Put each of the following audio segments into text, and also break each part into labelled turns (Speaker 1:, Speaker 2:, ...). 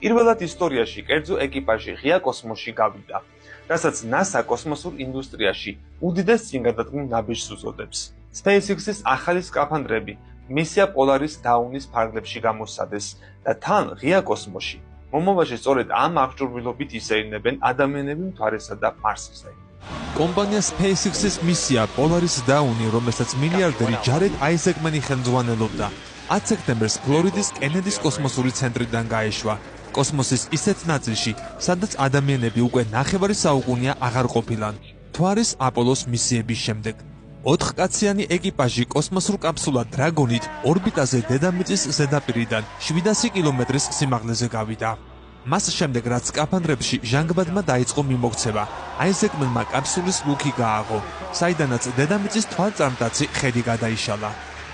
Speaker 1: პირველად ისტორიაში კერძო ეკიპაჟი ღია კოსმოსში გავიდა, რასაც NASA კოსმოსურ ინდუსტრიაში უდიდეს წინგადადგმულ ნაბიჯს უწოდებს. SpaceX-ის ახალი სკაფანდრები მისია Polaris Dawnis ფარგლებში გამოსცადეს და თან ღია კოსმოსში მომავალში სწორედ ამ აღჭურვილობით ისეირნებენ ადამიანები მთვარესა და მარსზე.
Speaker 2: კომპანია SpaceX-ის მისია Polaris Dawni, რომელსაც მილიარდერი ჯარედ აიზეკმენი ხელმძღვანელობდა, 10 სექტემბერს ფლორიდის კენედის კოსმოსური ცენტრიდან გაეშვა. კოსმოსის ისეთ ნაწილში, სადაც ადამიანები უკვე ნახევარი საუკუნეა აღარ ყოფილან, მთვარის აპოლოს მისიების შემდეგ. 4 კაციანი ეკიპაჟი კოსმოსურ კაფსულა დრაგონით ორბიტაზე დედამიწის ზედაპირიდან 700 კილომეტრის სიმაღლეზე გავიდა. მას შემდეგ, რაც სკაფანდრებში ჟანგბადმა დაიწყო მიმოქცევა, აიზეკმენმა კაფსულის ლუქი გააღო, საიდანაც დედამიწის თვალწარმტაცი ხედი გადაიშალა.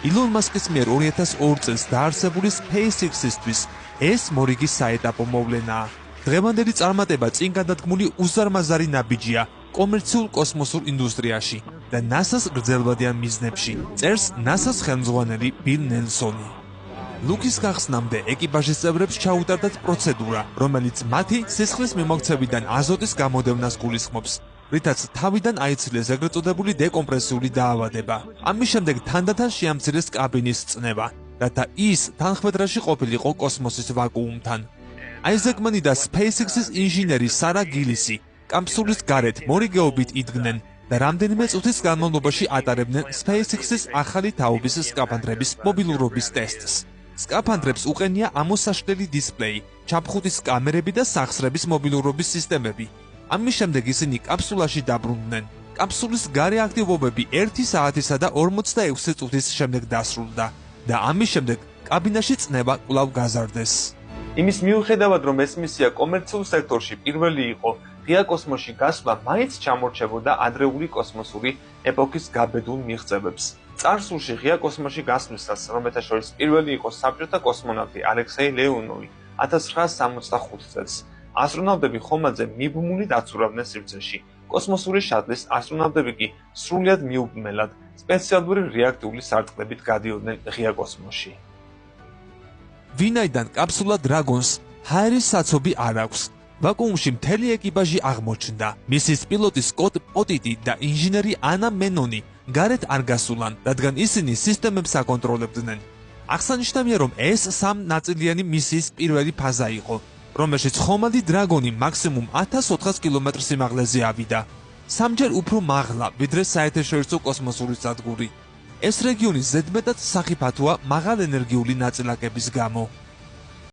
Speaker 2: ილონ მასკის მიერ 2002 წელს დაარსებული SpaceX-ისთვის ეს მორიგი საეტაპო მოვლენაა. დღევანდელი წარმატება წინგადადგმული უზარმაზარი ნაბიჯია კომერციულ კოსმოსურ ინდუსტრიაში და NASA-ს გრძელვადიან მიზნებში, წერს NASA-ს ხელმძღვანელი ბილ ნელსონი. ლუკის გახსნამდე ეკიპაჟის წევრებს ჩაუტარდათ პროცედურა, რომელიც მათი სისხლის მიმოქცევიდან აზოტის გამოდევნას გულისხმობს, რითაც თავიდან აიცილეს ეგრეთ წოდებული დეკომპრესიული დაავადება. ამის შემდეგ თანდათან შეამცირეს კაბინის წნევა, რათა ის თანხმედრაში ყოფილიყო კოსმოსის ვაკუუმთან. აიზეკმენი და SpaceX-ის ინჟინერი სარა გილისი კაფსულის გარეთ მორიგეობით იდგნენ და რამდენიმე წუთის განმავლობაში ატარებდნენ SpaceX-ის ახალი თაობის სკაფანდრების მობილურობის ტესტს. სკაფანდრებს უყენია ამოსაშლელი დისპლეი, ჩაფხუტის კამერები და სახსრების მობილურობის სისტემები. ამის შემდეგ ისინი კაფსულაში დაბრუნდნენ. კაფსულის გარე აქტივობები 1 საათისა და 46 წუთის შემდეგ დასრულდა და ამის შემდეგ კაბინაში წნევა კვლავ გაზარდეს.
Speaker 1: იმის მიუხედავად, რომ ეს მისია კომერციულ სექტორში პირველი იყო, ღია კოსმოსში გასვლა მაინც ჩამორჩებოდა ადრეული კოსმოსური ეპოქის გაბედულ მიღწევებს. წარსულში ღია კოსმოსში გასვლისას, რომელთა შორის პირველი იყო საბჭოთა კოსმონავტი ალექსეი ლეონოვი 1965 წელს, ასტრონავტები ხომალდზე მიბმული დაცურავდნენ სივრცეში. კოსმოსური შატლის ასტრონავტები კი სრულიად მიუბრმელად სპეციალური რეაქტიული სარტყლებით გადიოდნენ ღია კოსმოსში.
Speaker 2: ვინაიდან კაფსულა დრაგონს ჰაერის საცობი არ აქვს, ვაკუუმში მთელი ეკიპაჟი აღმოჩნდა. მისის პილოტი სკოტ პოტიტი და ინჟინერი ანა მენონი გარეთ არ გასულან, რადგან ისინი სისტემებს აკონტროლებდნენ. აღსანიშნავია, რომ ეს 3 ნაწილიანი მისიის პირველი ფაზა იყო, რომელშიც ხომალდი დრაგონი მაქსიმუმ 1400 კილომეტრ სიმაღლეზე ავიდა. 3-ჯერ უფრო მაღლა, ვიდრე საერთაშორისო კოსმოსური სადგური. ეს რეგიონი ზედმეტად სახიფათოა მაღალენერგიული ნაწილაკების გამო.